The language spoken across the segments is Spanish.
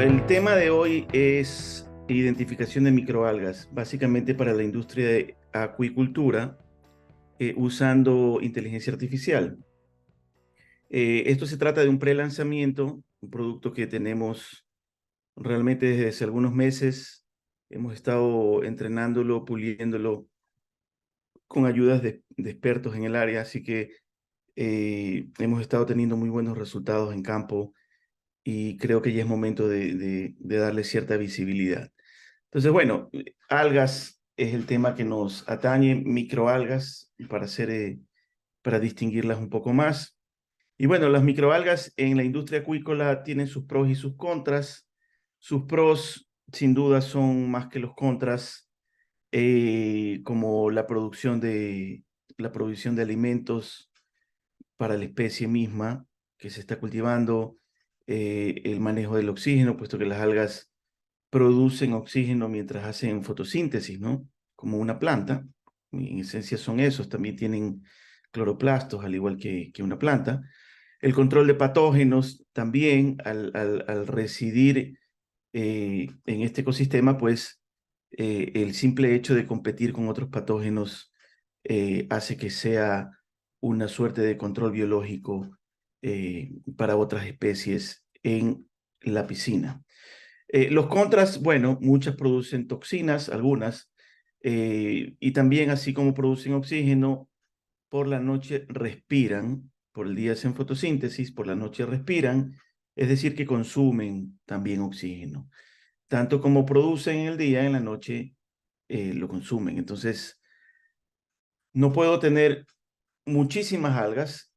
el tema de hoy es identificación de microalgas, básicamente para la industria de acuicultura, usando inteligencia artificial. Esto se trata de un pre-lanzamiento, un producto que tenemos realmente desde hace algunos meses. Hemos estado entrenándolo, puliéndolo con ayudas de expertos en el área, así que hemos estado teniendo muy buenos resultados en campo y creo que ya es momento de darle cierta visibilidad. Entonces, bueno, algas es el tema que nos atañe, microalgas, para distinguirlas un poco más. Y bueno, las microalgas en la industria acuícola tienen sus pros y sus contras. Sus pros, sin duda, son más que los contras, como la producción de alimentos para la especie misma que se está cultivando, el manejo del oxígeno, puesto que las algas producen oxígeno mientras hacen fotosíntesis, ¿no? Como una planta. En esencia son esos, también tienen cloroplastos, al igual que una planta. El control de patógenos también, al residir en este ecosistema, pues el simple hecho de competir con otros patógenos hace que sea una suerte de control biológico para otras especies en la piscina. Los contras, bueno, muchas producen toxinas, algunas, y también así como producen oxígeno, por la noche respiran, por el día hacen fotosíntesis, por la noche respiran, es decir, que consumen también oxígeno. Tanto como producen en el día, en la noche lo consumen. Entonces, no puedo tener muchísimas algas,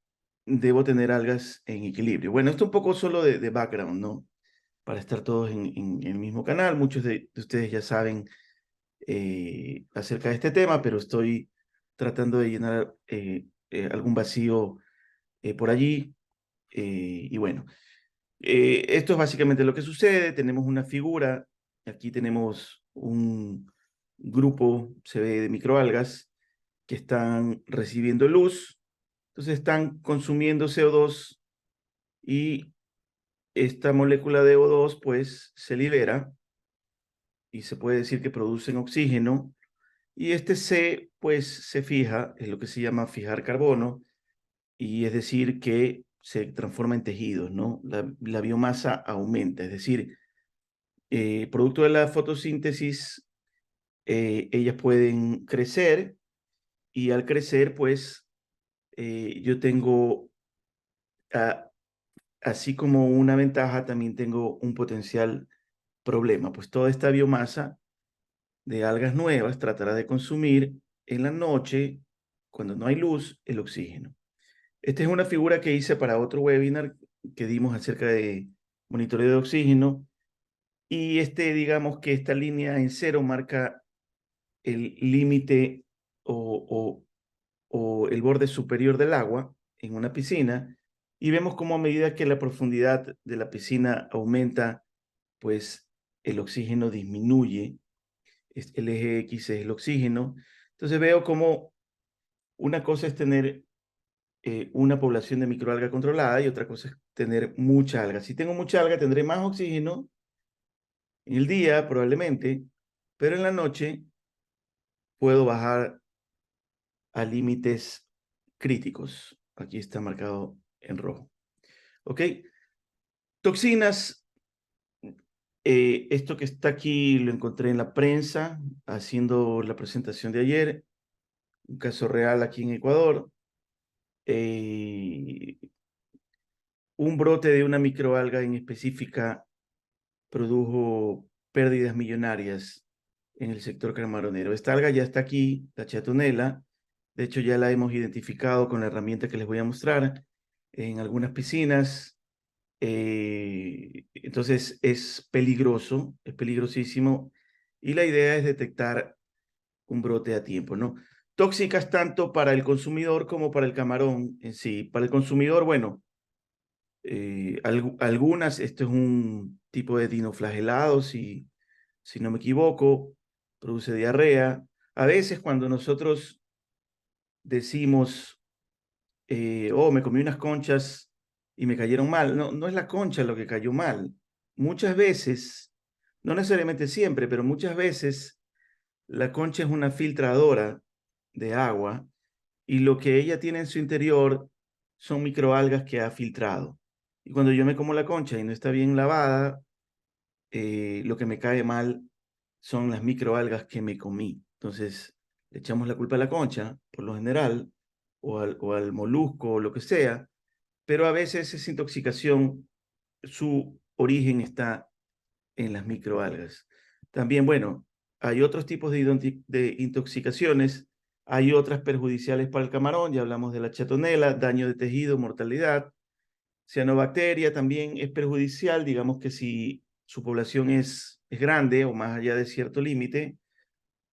debo tener algas en equilibrio. Bueno, esto un poco solo de background, ¿no? Para estar todos en el mismo canal. Muchos de ustedes ya saben acerca de este tema, pero estoy tratando de llenar algún vacío por allí. Y bueno, esto es básicamente lo que sucede. Tenemos una figura, aquí tenemos un grupo, se ve, de microalgas que están recibiendo luz, entonces están consumiendo CO2 y esta molécula de O2 pues se libera y se puede decir que producen oxígeno, y este C pues se fija, es lo que se llama fijar carbono, y es decir que se transforma en tejidos, ¿no? La biomasa aumenta, es decir, producto de la fotosíntesis, ellas pueden crecer, y al crecer pues yo tengo, a- así como una ventaja, también tengo un potencial problema, pues toda esta biomasa de algas nuevas tratará de consumir en la noche, cuando no hay luz, el oxígeno. Esta es una figura que hice para otro webinar que dimos acerca de monitoreo de oxígeno, y digamos que esta línea en cero marca el límite o, o el borde superior del agua en una piscina, y vemos cómo a medida que la profundidad de la piscina aumenta, pues el oxígeno disminuye. El eje X es el oxígeno. Entonces veo como una cosa es tener una población de microalga controlada y otra cosa es tener mucha alga. Si tengo mucha alga, tendré más oxígeno en el día, probablemente, pero en la noche puedo bajar a límites críticos. Aquí está marcado en rojo. ¿Ok? Toxinas. Esto que está aquí lo encontré en la prensa haciendo la presentación de ayer, un caso real aquí en Ecuador. Eh, un brote de una microalga en específica produjo pérdidas millonarias en el sector camaronero. Esta alga ya está aquí, la chatonela. De hecho, ya la hemos identificado con la herramienta que les voy a mostrar en algunas piscinas. Entonces es peligroso, es peligrosísimo, y la idea es detectar un brote a tiempo, ¿no? Tóxicas tanto para el consumidor como para el camarón en sí. Para el consumidor, bueno, algunas, esto es un tipo de dinoflagelado, si no me equivoco, produce diarrea. A veces cuando nosotros decimos, oh, me comí unas conchas y me cayeron mal, no, no es la concha lo que cayó mal, muchas veces, no necesariamente siempre, pero muchas veces la concha es una filtradora de agua y lo que ella tiene en su interior son microalgas que ha filtrado. Y cuando yo me como la concha y no está bien lavada, lo que me cae mal son las microalgas que me comí. Entonces, le echamos la culpa a la concha, por lo general, o al molusco o lo que sea, pero a veces esa intoxicación, su origen está en las microalgas. También, bueno, hay otros tipos de intoxicaciones, hay otras perjudiciales para el camarón, ya hablamos de la chatonela, daño de tejido, mortalidad. Cianobacteria también es perjudicial, digamos que si su población es grande o más allá de cierto límite,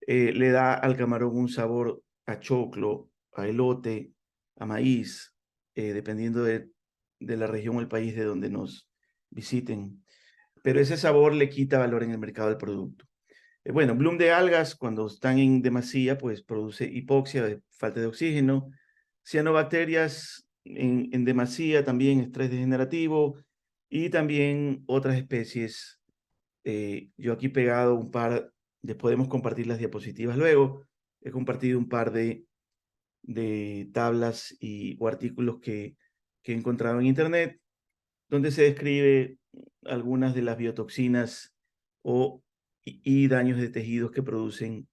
le da al camarón un sabor a choclo, a elote, a maíz, dependiendo de la región o el país de donde nos visiten. Pero ese sabor le quita valor en el mercado del producto. Bueno, bloom de algas, cuando están en demasía, pues produce hipoxia, falta de oxígeno. Cianobacterias en demasía, también estrés degenerativo. Y también otras especies. Yo aquí he pegado un par, podemos compartir las diapositivas luego. He compartido un par de tablas o artículos que he encontrado en Internet, donde se describe algunas de las biotoxinas o, y daños de tejidos que producen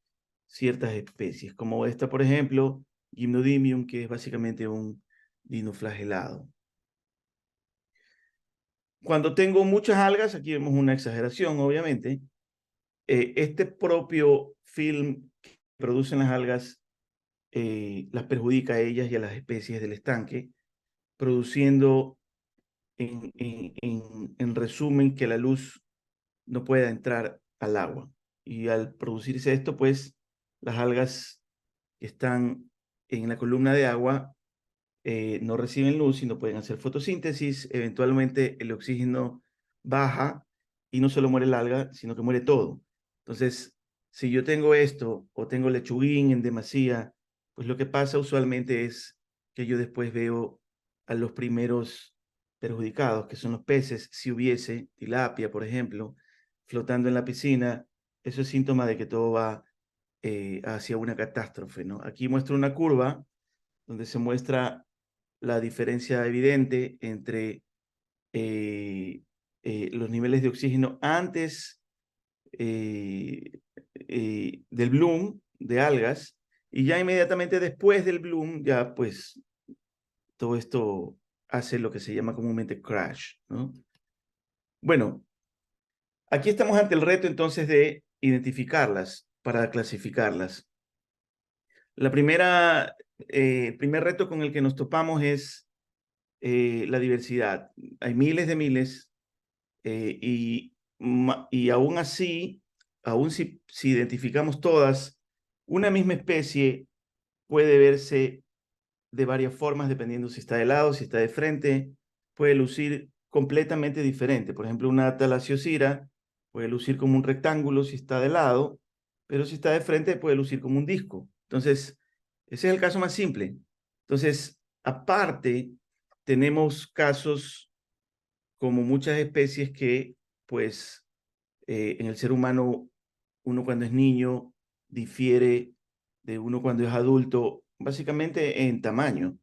ciertas especies, como esta, por ejemplo, Gymnodimium, que es básicamente un dinoflagelado. Cuando tengo muchas algas, aquí vemos una exageración, obviamente, este propio film que producen las algas las perjudica a ellas y a las especies del estanque, produciendo en resumen que la luz no pueda entrar al agua. Y al producirse esto, pues las algas que están en la columna de agua no reciben luz y no pueden hacer fotosíntesis. Eventualmente el oxígeno baja y no solo muere el alga, sino que muere todo. Entonces, si yo tengo esto o tengo lechuguín en demasía, pues lo que pasa usualmente es que yo después veo a los primeros perjudicados, que son los peces, si hubiese tilapia, por ejemplo, flotando en la piscina, eso es síntoma de que todo va hacia una catástrofe, ¿no? Aquí muestro una curva donde se muestra la diferencia evidente entre los niveles de oxígeno antes del bloom de algas y ya inmediatamente después del bloom, ya pues todo esto hace lo que se llama comúnmente crash, ¿no? Bueno, aquí estamos ante el reto entonces de identificarlas para clasificarlas. El primer reto con el que nos topamos es la diversidad. Hay miles de miles y aún así, aún si identificamos todas, una misma especie puede verse de varias formas dependiendo si está de lado, si está de frente, puede lucir completamente diferente. Por ejemplo, una Thalassiosira puede lucir como un rectángulo si está de lado, pero si está de frente puede lucir como un disco. Entonces, ese es el caso más simple. Entonces, aparte, tenemos casos como muchas especies que, pues, en el ser humano, uno cuando es niño difiere de uno cuando es adulto, básicamente en tamaño,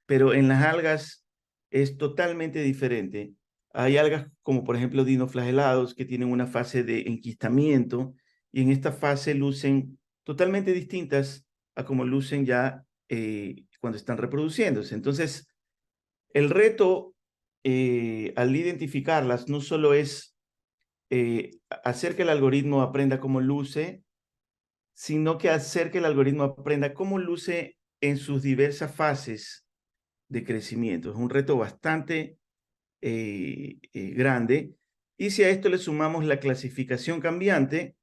pero en las algas es totalmente diferente. Hay algas como por ejemplo dinoflagelados que tienen una fase de enquistamiento y en esta fase lucen totalmente distintas a como lucen ya cuando están reproduciéndose. Entonces, el reto al identificarlas no solo es hacer que el algoritmo aprenda cómo luce, sino que hacer que el algoritmo aprenda cómo luce en sus diversas fases de crecimiento. Es un reto bastante grande. Y si a esto le sumamos la clasificación cambiante,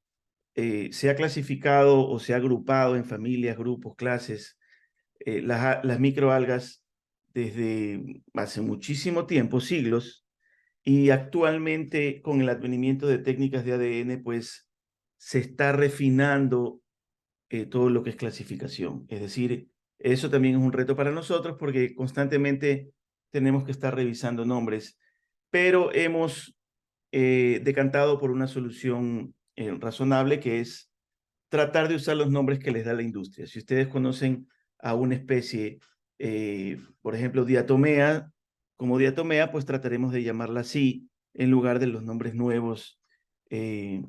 se ha clasificado o se ha agrupado en familias, grupos, clases, las microalgas desde hace muchísimo tiempo, siglos, y actualmente con el advenimiento de técnicas de ADN, pues se está refinando todo lo que es clasificación. Es decir, eso también es un reto para nosotros porque constantemente tenemos que estar revisando nombres, pero hemos decantado por una solución razonable, que es tratar de usar los nombres que les da la industria. Si ustedes conocen a una especie, por ejemplo, diatomea, como diatomea, pues trataremos de llamarla así en lugar de los nombres nuevos eh,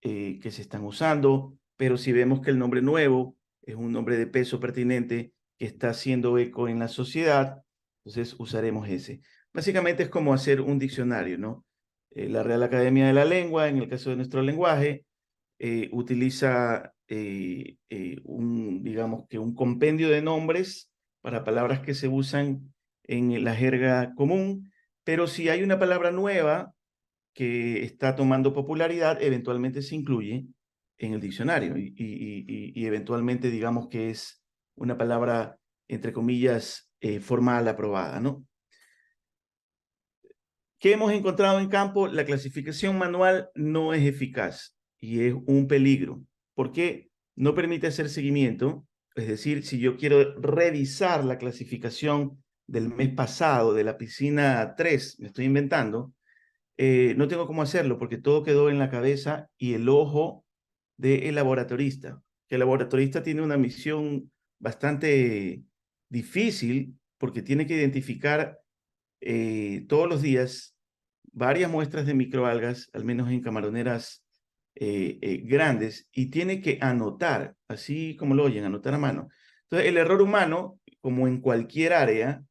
que se están usando. Pero si vemos que el nombre nuevo es un nombre de peso pertinente que está haciendo eco en la sociedad, entonces usaremos ese. Básicamente es como hacer un diccionario, ¿no? La Real Academia de la Lengua, en el caso de nuestro lenguaje, utiliza digamos que un compendio de nombres para palabras que se usan en la jerga común, pero si hay una palabra nueva que está tomando popularidad, eventualmente se incluye en el diccionario y eventualmente digamos que es una palabra, entre comillas, formal, aprobada, ¿no? ¿Qué hemos encontrado en campo? La clasificación manual no es eficaz y es un peligro porque no permite hacer seguimiento. Es decir, si yo quiero revisar la clasificación del mes pasado de la piscina 3, me estoy inventando, no tengo cómo hacerlo porque todo quedó en la cabeza y el ojo del laboratorista. Que el laboratorista tiene una misión bastante difícil porque tiene que identificar todos los días varias muestras de microalgas, al menos en camaroneras grandes, y tiene que anotar, así como lo oyen, anotar a mano. Entonces, el error humano, como en cualquier área,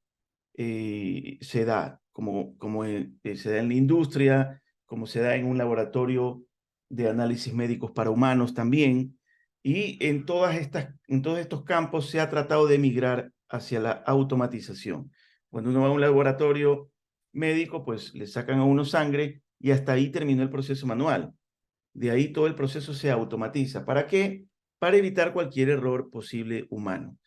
se da, se da en la industria, como se da en un laboratorio de análisis médicos para humanos también, y en todos estos campos se ha tratado de migrar hacia la automatización. Cuando uno va a un laboratorio médico, pues le sacan a uno sangre y hasta ahí terminó el proceso manual. De ahí todo el proceso se automatiza. ¿Para qué? Para evitar cualquier error posible humano.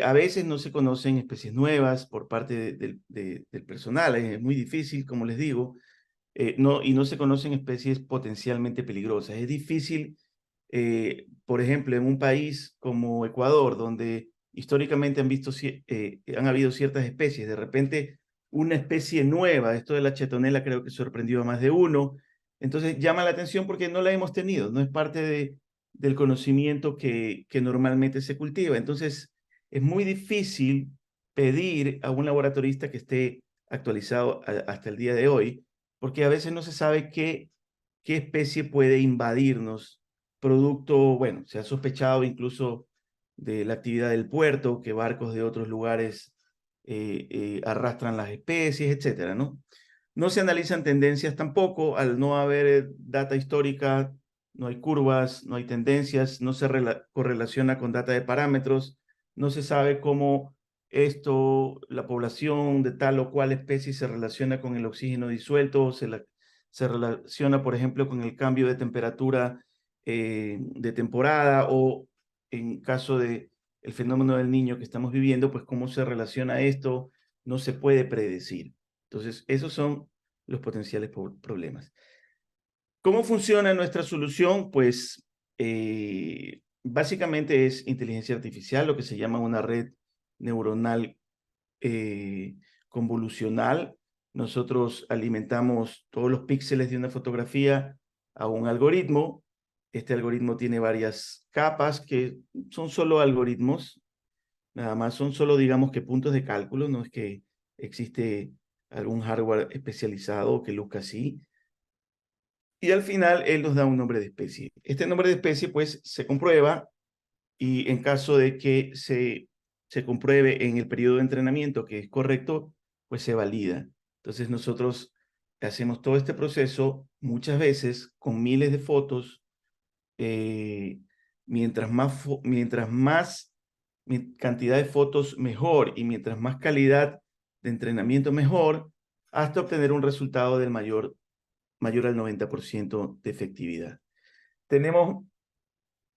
A veces no se conocen especies nuevas por parte del personal, es muy difícil, como les digo, y no se conocen especies potencialmente peligrosas. Es difícil, por ejemplo, en un país como Ecuador, donde históricamente han habido ciertas especies, de repente una especie nueva, esto de la chetonela creo que sorprendió a más de uno, entonces llama la atención porque no la hemos tenido, no es parte del conocimiento que normalmente se cultiva. Entonces, es muy difícil pedir a un laboratorista que esté actualizado hasta el día de hoy, porque a veces no se sabe qué especie puede invadirnos, producto, bueno, se ha sospechado incluso de la actividad del puerto, que barcos de otros lugares arrastran las especies, etcétera, ¿no? No se analizan tendencias tampoco, al no haber data histórica, no hay curvas, no hay tendencias, no se correlaciona con data de parámetros, no se sabe cómo la población de tal o cual especie se relaciona con el oxígeno disuelto, se relaciona, por ejemplo, con el cambio de temperatura de temporada o en caso de el fenómeno del niño que estamos viviendo, pues cómo se relaciona esto, no se puede predecir. Entonces, esos son los potenciales problemas. ¿Cómo funciona nuestra solución? Pues básicamente es inteligencia artificial, lo que se llama una red neuronal eh, convolucional. Nosotros alimentamos todos los píxeles de una fotografía a un algoritmo. Este algoritmo tiene varias capas que son solo algoritmos, nada más son solo, digamos que puntos de cálculo, no es que existe algún hardware especializado que luzca así. Y al final él nos da un nombre de especie. Este nombre de especie pues se comprueba y en caso de que se compruebe en el periodo de entrenamiento que es correcto, pues se valida. Entonces nosotros hacemos todo este proceso muchas veces con miles de fotos. eh, mientras más cantidad de fotos, mejor, y mientras más calidad de entrenamiento, mejor, hasta obtener un resultado mayor al 90% de efectividad. Tenemos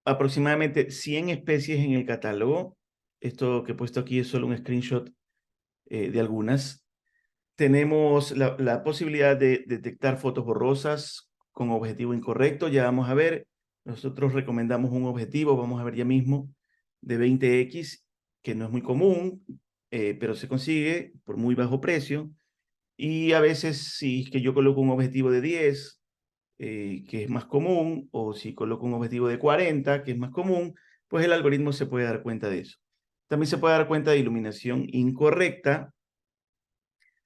aproximadamente 100 especies en el catálogo. Esto que he puesto aquí es solo un screenshot de algunas. Tenemos la posibilidad de detectar fotos borrosas con objetivo incorrecto. Ya vamos a ver. Nosotros recomendamos un objetivo, vamos a ver ya mismo, de 20x, que no es muy común, pero se consigue por muy bajo precio. Y a veces, si es que yo coloco un objetivo de 10, que es más común, o si coloco un objetivo de 40, que es más común, pues el algoritmo se puede dar cuenta de eso. También se puede dar cuenta de iluminación incorrecta.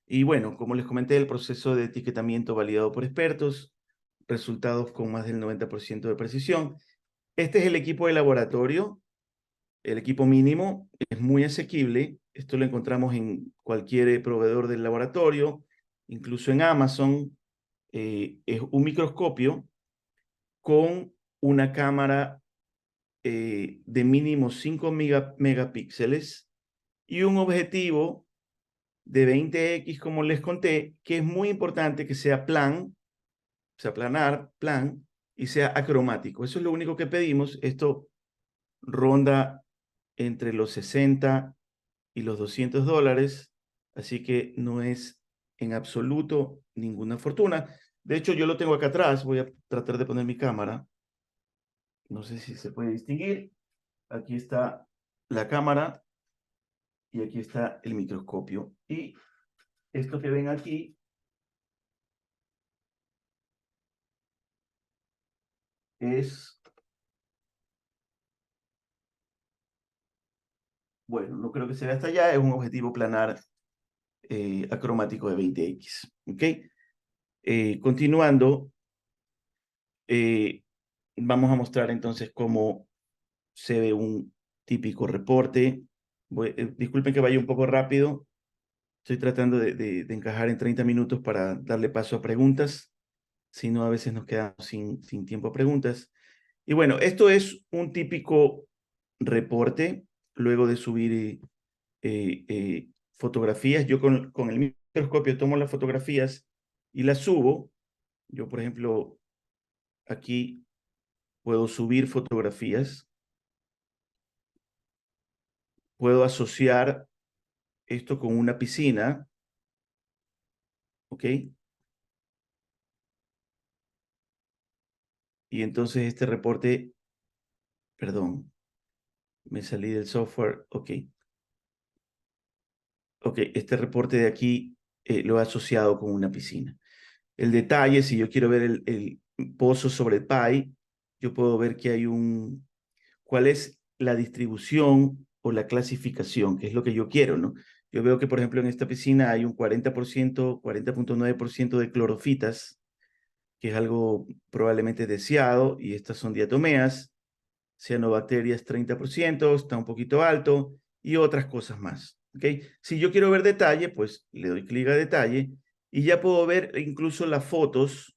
Y bueno, como les comenté, el proceso de etiquetamiento validado por expertos, resultados con más del 90% de precisión. Este es el equipo de laboratorio, el equipo mínimo, es muy asequible. Esto lo encontramos en cualquier proveedor del laboratorio, incluso en Amazon. Es un microscopio con una cámara de mínimo 5 megapíxeles y un objetivo de 20x, como les conté, que es muy importante que sea plan, o sea, planar, plan, y sea acromático. Eso es lo único que pedimos. Esto ronda entre los 60 y los $200, así que no es en absoluto ninguna fortuna. De hecho, yo lo tengo acá atrás. Voy a tratar de poner mi cámara. No sé si se puede distinguir. Aquí está la cámara y aquí está el microscopio. Y esto que ven aquí es, bueno, no creo que se vea hasta allá, es un objetivo planar acromático de 20x. ¿Ok? Continuando, eh, vamos a mostrar entonces cómo se ve un típico reporte. Disculpen que vaya un poco rápido. Estoy tratando de encajar en 30 minutos para darle paso a preguntas. Si no, a veces nos quedamos sin tiempo a preguntas. Y bueno, esto es un típico reporte luego de subir fotografías. Yo con el microscopio tomo las fotografías y las subo. Yo, por ejemplo, aquí puedo subir fotografías. Puedo asociar esto con una piscina, ¿ok? Y entonces este reporte, perdón, me salí del software, ok. Ok, este reporte de aquí lo he asociado con una piscina. El detalle, si yo quiero ver el pozo sobre el pie, yo puedo ver que hay cuál es la distribución o la clasificación, que es lo que yo quiero, ¿no? Yo veo que, por ejemplo, en esta piscina hay un 40%, 40.9% de clorofitas, que es algo probablemente deseado, y estas son diatomeas, cianobacterias 30%, está un poquito alto, y otras cosas más. ¿Okay? Si yo quiero ver detalle, pues le doy clic a detalle y ya puedo ver incluso las fotos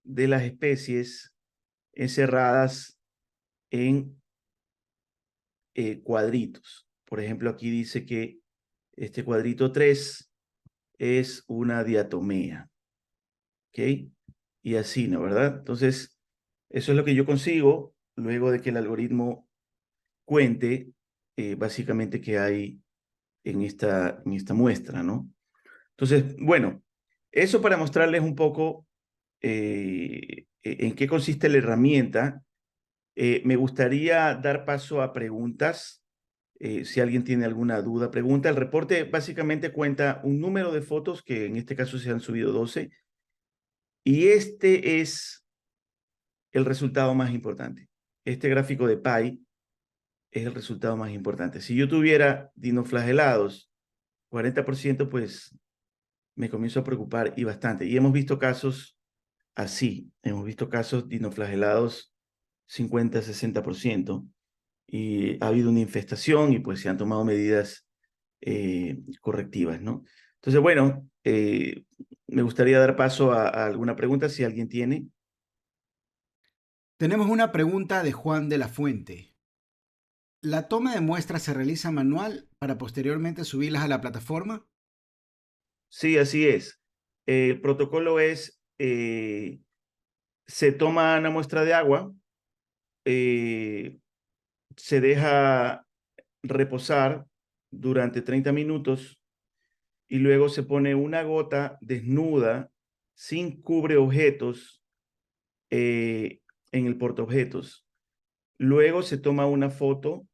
de las especies encerradas en cuadritos. Por ejemplo, aquí dice que este cuadrito 3 es una diatomea. ¿Ok? Y así, ¿no? ¿Verdad? Entonces, eso es lo que yo consigo luego de que el algoritmo cuente básicamente qué hay en esta muestra, ¿no? Entonces, bueno, eso para mostrarles un poco en qué consiste la herramienta. Me gustaría dar paso a preguntas. Si alguien tiene alguna duda, pregunta. El reporte básicamente cuenta un número de fotos, que en este caso se han subido 12, y este es el resultado más importante. Este gráfico de Pi es el resultado más importante. Si yo tuviera dinoflagelados 40%, pues me comienzo a preocupar y bastante. Y hemos visto casos así, hemos visto casos dinoflagelados 50-60%, y ha habido una infestación y pues se han tomado medidas correctivas, ¿no? Entonces, bueno, me gustaría dar paso a alguna pregunta si alguien tiene. Tenemos una pregunta de Juan de la Fuente. ¿La toma de muestras se realiza manual para posteriormente subirlas a la plataforma? Sí, así es. El protocolo es, se toma una muestra de agua, eh, se deja reposar durante 30 minutos y luego se pone una gota desnuda, sin cubre objetos, en el portaobjetos. Luego se toma una foto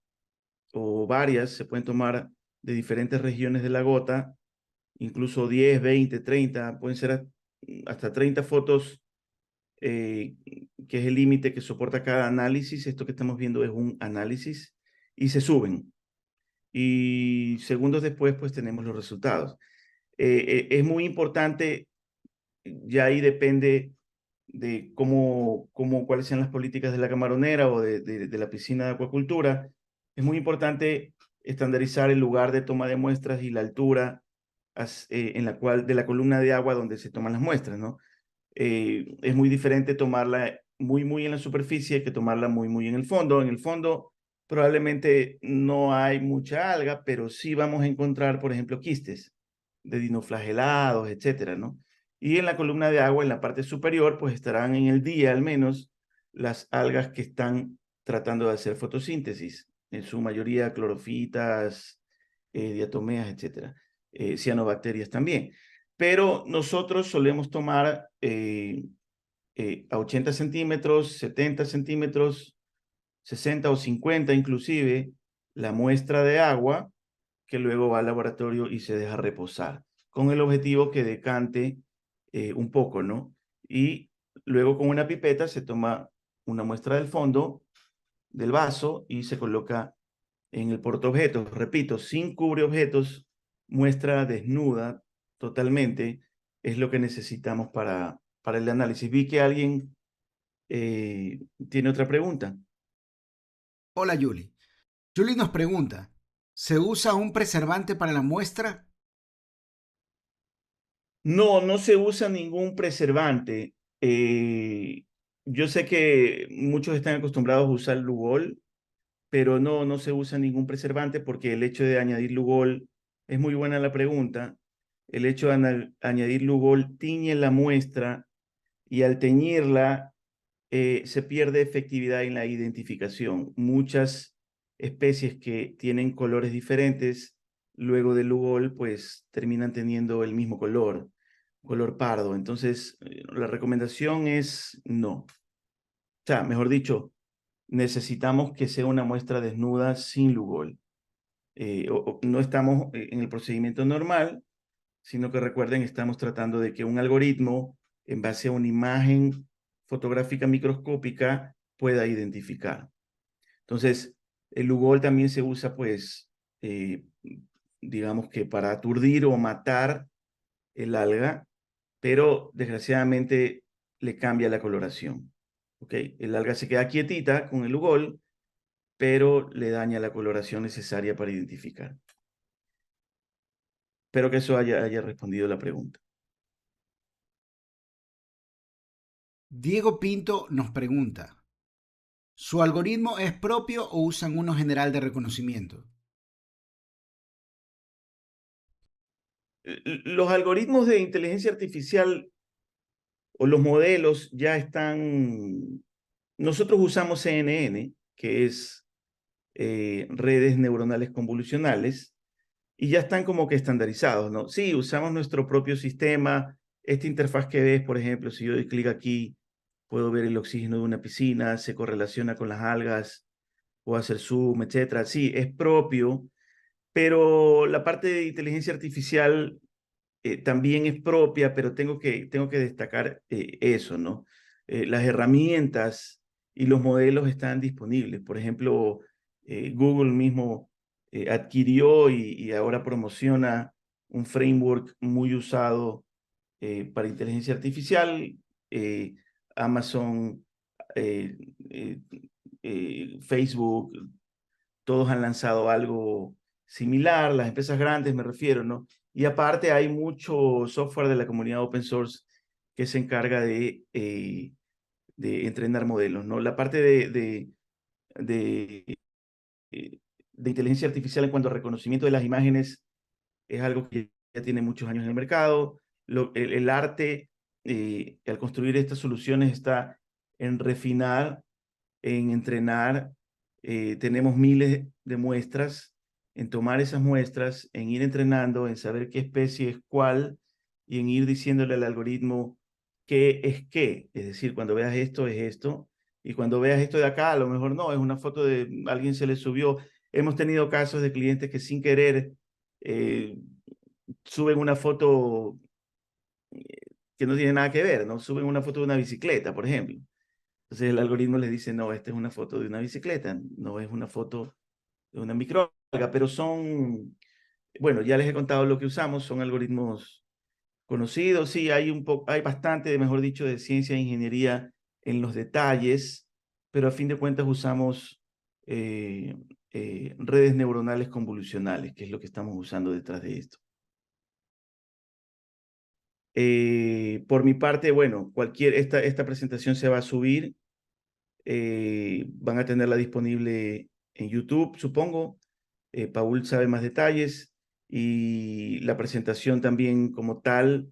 o varias, se pueden tomar de diferentes regiones de la gota, incluso 10, 20, 30, pueden ser hasta 30 fotos, que es el límite que soporta cada análisis. Esto que estamos viendo es un análisis y se suben. Y segundos después, pues tenemos los resultados. Es muy importante, ya ahí depende de cuáles sean las políticas de la camaronera o de la piscina de acuacultura. Es muy importante estandarizar el lugar de toma de muestras y la altura de la columna de agua donde se toman las muestras, ¿no? Es muy diferente tomarla muy, muy en la superficie que tomarla muy, muy en el fondo. En el fondo probablemente no hay mucha alga, pero sí vamos a encontrar, por ejemplo, quistes de dinoflagelados, etcétera, ¿no? Y en la columna de agua, en la parte superior, pues estarán en el día al menos las algas que están tratando de hacer fotosíntesis, en su mayoría clorofitas, diatomeas, etcétera, cianobacterias también. Pero nosotros solemos tomar a 80 centímetros, 70 centímetros, 60 o 50 inclusive, la muestra de agua que luego va al laboratorio y se deja reposar, con el objetivo que decante un poco, ¿no? Y luego con una pipeta se toma una muestra del fondo del vaso y se coloca en el portaobjetos. Repito, sin cubreobjetos, muestra desnuda totalmente, es lo que necesitamos para el análisis. Vi que alguien tiene otra pregunta. Hola Julie. Julie nos pregunta, ¿se usa un preservante para la muestra? No, no se usa ningún preservante. Yo sé que muchos están acostumbrados a usar Lugol, pero no, no se usa ningún preservante porque el hecho de añadir Lugol, es muy buena la pregunta, el hecho de añadir Lugol tiñe la muestra y al teñirla se pierde efectividad en la identificación. Muchas especies que tienen colores diferentes, luego del Lugol, pues terminan teniendo el mismo color pardo. Entonces, la recomendación es no. O sea, mejor dicho, necesitamos que sea una muestra desnuda sin Lugol. No estamos en el procedimiento normal, sino que recuerden, estamos tratando de que un algoritmo, en base a una imagen fotográfica microscópica, pueda identificar. Entonces, el Lugol también se usa, pues, digamos que para aturdir o matar el alga, pero desgraciadamente le cambia la coloración. ¿Ok? El alga se queda quietita con el Lugol, pero le daña la coloración necesaria para identificar. Espero que eso haya respondido la pregunta. Diego Pinto nos pregunta, ¿su algoritmo es propio o usan uno general de reconocimiento? Los algoritmos de inteligencia artificial o los modelos ya están, nosotros usamos CNN, que es redes neuronales convolucionales, y ya están como que estandarizados, ¿no? Sí, usamos nuestro propio sistema. Esta interfaz que ves, por ejemplo, si yo doy clic aquí, puedo ver el oxígeno de una piscina, se correlaciona con las algas, puedo hacer zoom, etcétera. Sí, es propio, pero la parte de inteligencia artificial también es propia, pero tengo que destacar eso, ¿no? Las herramientas y los modelos están disponibles. Por ejemplo, Google mismo adquirió y ahora promociona un framework muy usado para inteligencia artificial. eh, Amazon, eh, eh, Facebook, todos han lanzado algo similar, las empresas grandes me refiero, ¿no? Y aparte hay mucho software de la comunidad open source que se encarga de entrenar modelos, ¿no? La parte de, de inteligencia artificial en cuanto a reconocimiento de las imágenes es algo que ya tiene muchos años en el mercado. El arte, al construir estas soluciones, está en refinar, en entrenar. Tenemos miles de muestras, en tomar esas muestras, en ir entrenando, en saber qué especie es cuál y en ir diciéndole al algoritmo qué es qué. Es decir, cuando veas esto es esto y cuando veas esto de acá, a lo mejor no, es una foto de alguien se le subió. Hemos tenido casos de clientes que sin querer eh, suben una foto que no tiene nada que ver, ¿no? Suben una foto de una bicicleta, por ejemplo. Entonces el algoritmo les dice, no, esta es una foto de una bicicleta, no es una foto de una microalga, pero son, bueno, ya les he contado lo que usamos, son algoritmos conocidos, sí, hay bastante, mejor dicho, de ciencia e ingeniería en los detalles, pero a fin de cuentas usamos eh, redes neuronales convolucionales, que es lo que estamos usando detrás de esto. Por mi parte, bueno, esta presentación se va a subir, van a tenerla disponible en YouTube, supongo. Paul sabe más detalles y la presentación también como tal,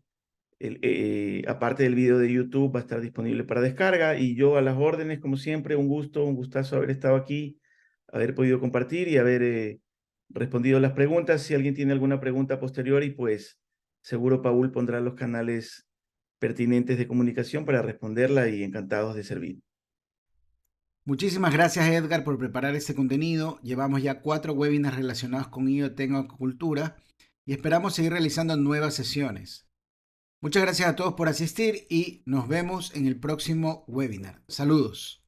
aparte del video de YouTube, va a estar disponible para descarga y yo a las órdenes, como siempre, un gusto, un gustazo haber estado aquí, haber podido compartir y haber respondido las preguntas. Si alguien tiene alguna pregunta posterior y pues seguro Paul pondrá los canales pertinentes de comunicación para responderla y encantados de servir. Muchísimas gracias Edgar por preparar este contenido. Llevamos ya 4 webinars relacionados con IoT en acuicultura y esperamos seguir realizando nuevas sesiones. Muchas gracias a todos por asistir y nos vemos en el próximo webinar. Saludos.